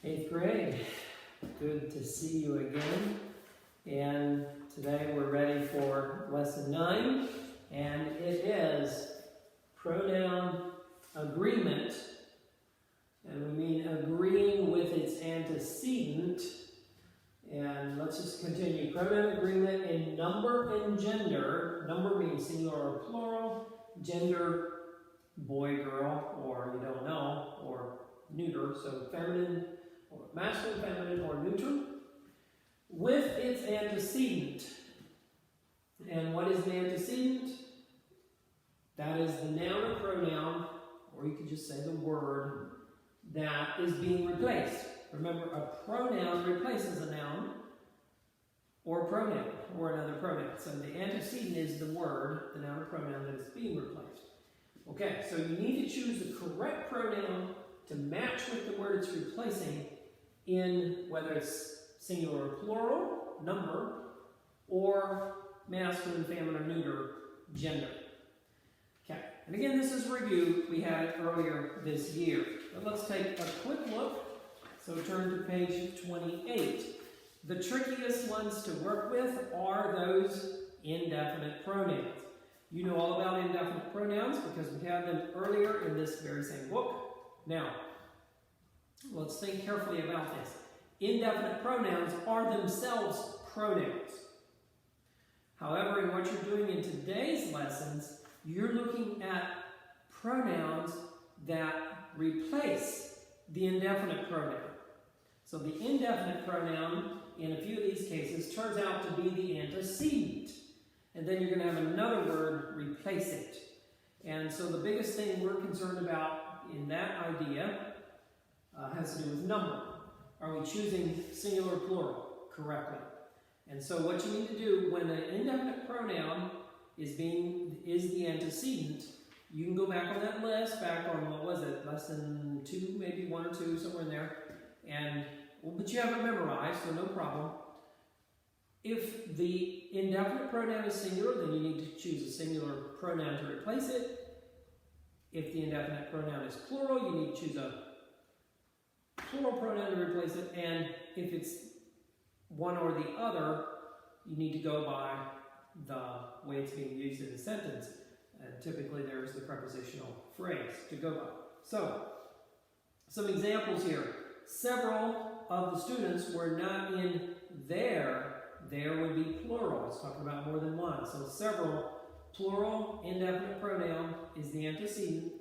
Eighth grade, good to see you again. And today we're ready for lesson 9, and it is pronoun agreement. And we mean agreeing with its antecedent. And let's just continue. Pronoun agreement in number and gender. Number means singular or plural. Gender, boy, girl, or you don't know, or neuter. So feminine, or masculine, feminine, or neuter. With its antecedent. And what is the antecedent? That is the noun or pronoun, or you could just say the word, that is being replaced. Remember, a pronoun replaces a noun or pronoun or another pronoun. So the antecedent is the word, the noun or pronoun that is being replaced. Okay, so you need to choose the correct pronoun to match with the word it's replacing in whether it's singular or plural, number, or masculine, feminine, or neuter, gender. Okay, and again, this is review we had earlier this year. But let's take a quick look. So turn to page 28. The trickiest ones to work with are those indefinite pronouns. You know all about indefinite pronouns because we had them earlier in this very same book. Now, let's think carefully about this. Indefinite pronouns are themselves pronouns. However, in what you're doing in today's lessons, you're looking at pronouns that replace the indefinite pronoun. So the indefinite pronoun, in a few of these cases, turns out to be the antecedent. And then you're going to have another word replace it. And so the biggest thing we're concerned about in that idea has to do with number. Are we choosing singular or plural correctly? And so what you need to do when an indefinite pronoun is the antecedent, you can go back on that list, back on, what was it, lesson 2, maybe 1 or 2, somewhere in there. And, well, but you have it memorized, so no problem. If the indefinite pronoun is singular, then you need to choose a singular pronoun to replace it. If the indefinite pronoun is plural, you need to choose a plural pronoun to replace it. And if it's one or the other, you need to go by the way it's being used in a sentence. And typically there's the prepositional phrase to go by. So, some examples here. Several of the students were not in their. There would be plural. It's talking about more than one. So several, plural, indefinite pronoun is the antecedent.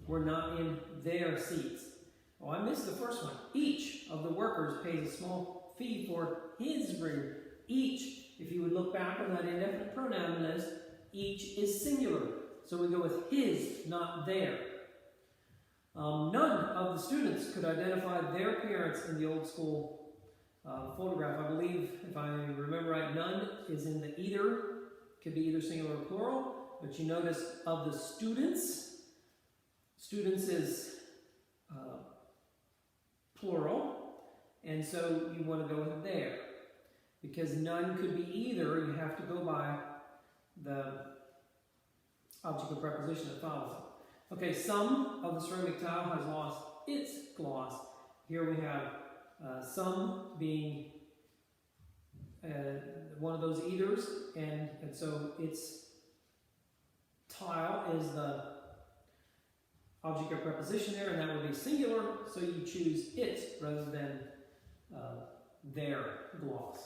Were not in their seats. Oh, I missed the first one. Each of the workers pays a small fee for his room. Each, if you would look back on that indefinite pronoun list, each is singular. So we go with his, not their. None of the students could identify their parents in the old school photograph. I believe, if I remember right, none is in the either. Could be either singular or plural. But you notice of the students is plural. And so you want to go with their. Because none could be either, you have to go by the object of preposition that follows it. Okay, some of the ceramic tile has lost its gloss. Here we have some being one of those eiters, and so its tile is the object of preposition there, and that would be singular, so you choose it rather than their gloss.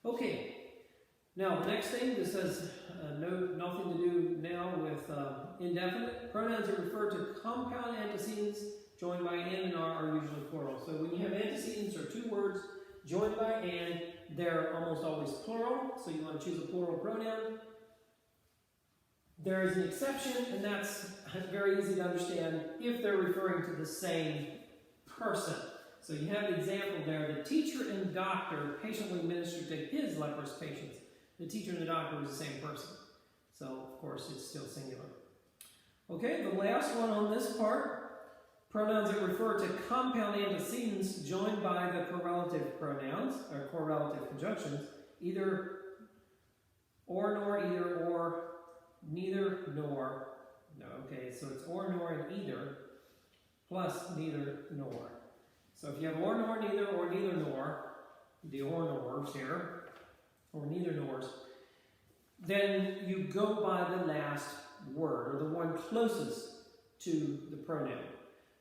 Okay, now the next thing, this has nothing to do now with indefinite. Pronouns that refer to compound antecedents joined by an and are usually plural. So when you have antecedents or two words joined by and, they're almost always plural, so you want to choose a plural pronoun. There is an exception, and that's very easy to understand if they're referring to the same person. So you have the example there, the teacher and doctor patiently ministered to his leprous patients. The teacher and the doctor was the same person. So, of course, it's still singular. Okay, the last one on this part, pronouns that refer to compound antecedents joined by the correlative pronouns, or correlative conjunctions, either or, nor, either, or, neither, nor. No, okay, so it's or, nor, and either, plus neither, nor. So if you have or, nor, neither, or neither, nor, the or nors here, or neither nors, then you go by the last word, or the one closest to the pronoun.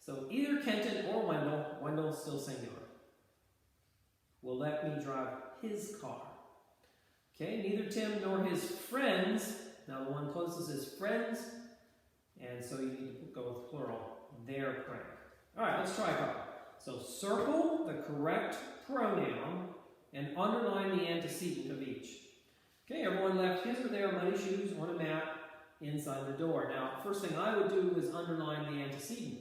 So either Kenton or Wendell, Wendell's still singular, will let me drive his car. Okay, neither Tim nor his friends, now the one closest is friends, and so you need to go with plural, their prank. All right, let's try a couple. So circle the correct pronoun and underline the antecedent of each. Okay, everyone left his or their muddy shoes on a mat inside the door. Now, first thing I would do is underline the antecedent.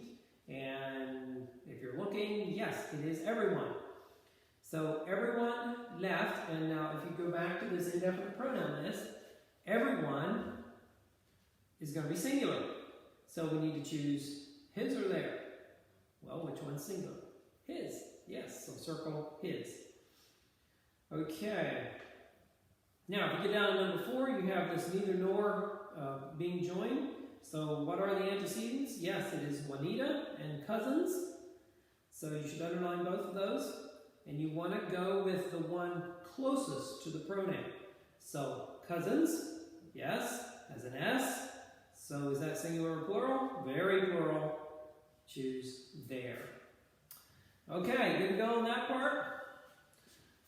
And if you're looking, yes, it is everyone. So everyone left, and now if you go back to this indefinite pronoun list, everyone is going to be singular. So we need to choose his or their. Well, which one's singular? His. Yes, so circle his. Okay. Now, if you get down to number 4, you have this neither nor being joined. So what are the antecedents? Yes, it is Juanita and cousins. So you should underline both of those. And you want to go with the one closest to the pronoun. So cousins, yes, has an S. So is that singular or plural? Very plural. Choose their. Okay, good to go on that part?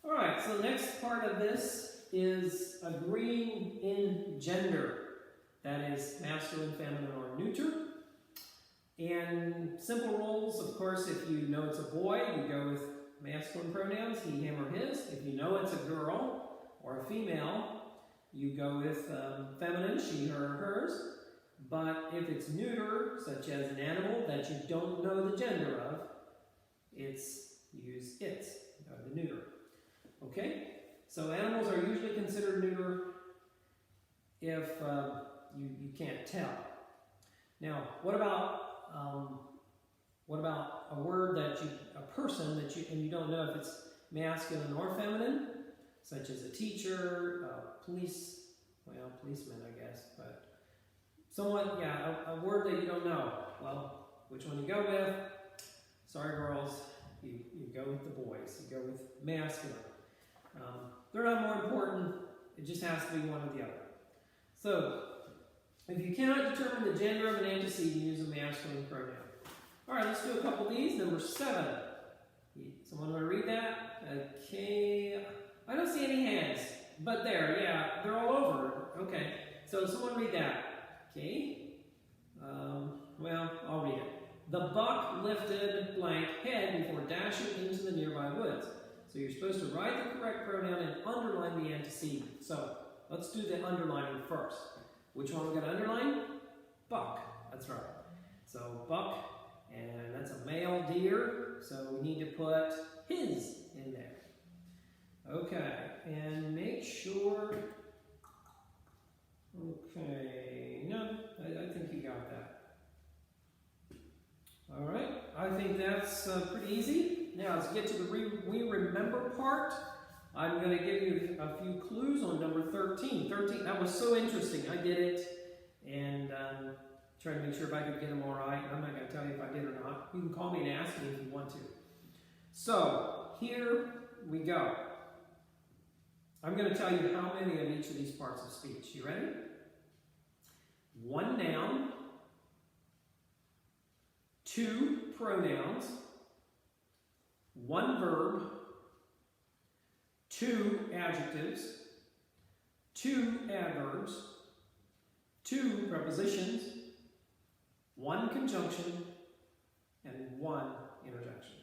All right, so the next part of this is agreeing in gender. That is masculine, feminine, or neuter. And simple rules, of course, if you know it's a boy, you go with masculine pronouns, he, him, or his. If you know it's a girl or a female, you go with feminine, she, her, or hers. But if it's neuter, such as an animal that you don't know the gender of, use its, the neuter. Okay? So animals are usually considered neuter if you can't tell. Now, what about a word that a person that you don't know if it's masculine or feminine, such as a teacher, policeman, I guess, but someone, yeah, a word that you don't know. Well, which one you go with? Sorry, girls, you go with the boys. You go with masculine. They're not more important. It just has to be one or the other. So, if you cannot determine the gender of an antecedent, use a masculine pronoun. All right, let's do a couple of these. Number 7. Someone want to read that? Okay. I don't see any hands, but there, yeah, they're all over. Okay, so someone read that. Okay. Well, I'll read it. The buck lifted blank head before dashing into the nearby woods. So you're supposed to write the correct pronoun and underline the antecedent. So let's do the underlining first. Which one we're going to underline? Buck. That's right. So buck, and that's a male deer. So we need to put his in there. Okay, and make sure. Okay, no, I think you got that. All right, I think that's pretty easy. Now let's get to the we remember part. I'm going to give you a few clues on number 13. 13, that was so interesting. I did it and tried to make sure if I could get them all right. I'm not going to tell you if I did or not. You can call me and ask me if you want to. So here we go. I'm going to tell you how many of each of these parts of speech. You ready? 1 noun, 2 pronouns, 1 verb, 2 adjectives, 2 adverbs, 2 prepositions, 1 conjunction, and 1 interjection.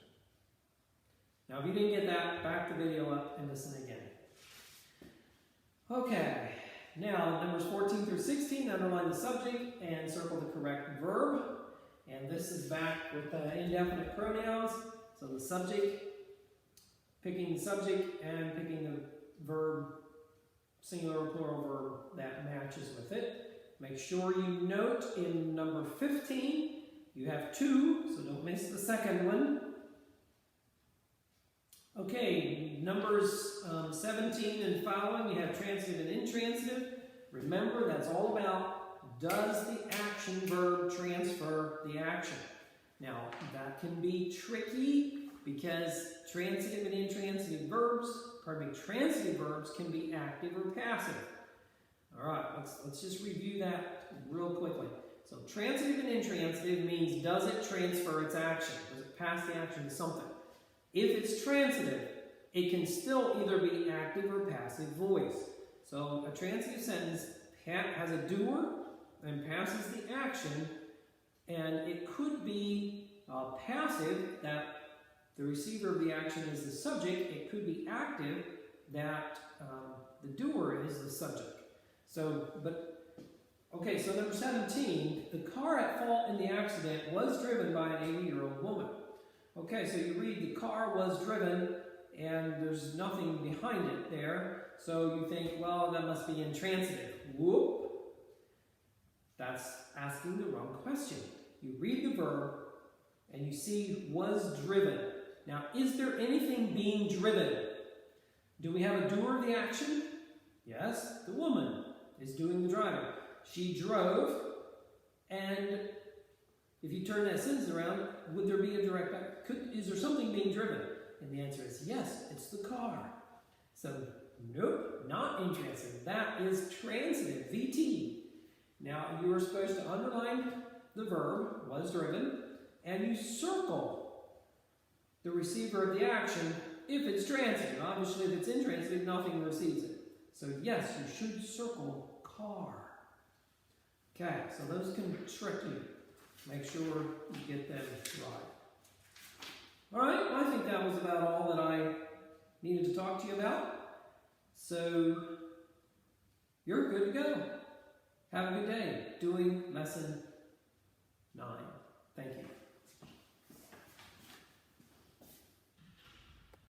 Now, if you didn't get that, back the video up and listen again. Okay, now numbers 14 through 16, underline the subject and circle the correct verb. And this is back with indefinite pronouns. So the subject, picking the subject and picking the verb, singular or plural verb that matches with it. Make sure you note in number 15, you have 2, so don't miss the second one. Okay, numbers 17 and following, you have transitive and intransitive. Remember, that's all about, does the action verb transfer the action? Now, that can be tricky because transitive and intransitive verbs, transitive verbs can be active or passive. All right, let's just review that real quickly. So transitive and intransitive means, does it transfer its action? Does it pass the action to something? If it's transitive, it can still either be active or passive voice. So a transitive sentence has a doer and passes the action, and it could be passive, that the receiver of the action is the subject. It could be active, that the doer is the subject. So number 17, the car at fault in the accident was driven by an 80-year-old woman. Okay, so you read the car was driven, and there's nothing behind it there. So you think, well, that must be intransitive. Whoop! That's asking the wrong question. You read the verb, and you see was driven. Now, is there anything being driven? Do we have a doer of the action? Yes, the woman is doing the driving. She drove, and if you turn that sentence around, would there be a direct action? Is there something being driven? And the answer is yes, it's the car. So, nope, not intransitive. That is transitive, VT. Now, you are supposed to underline the verb, was driven, and you circle the receiver of the action if it's transitive. Obviously, if it's intransitive, nothing receives it. So, yes, you should circle car. Okay, so those can trick you. Make sure you get them right. All right, well, I think that was about all that I needed to talk to you about. So, you're good to go. Have a good day doing lesson 9.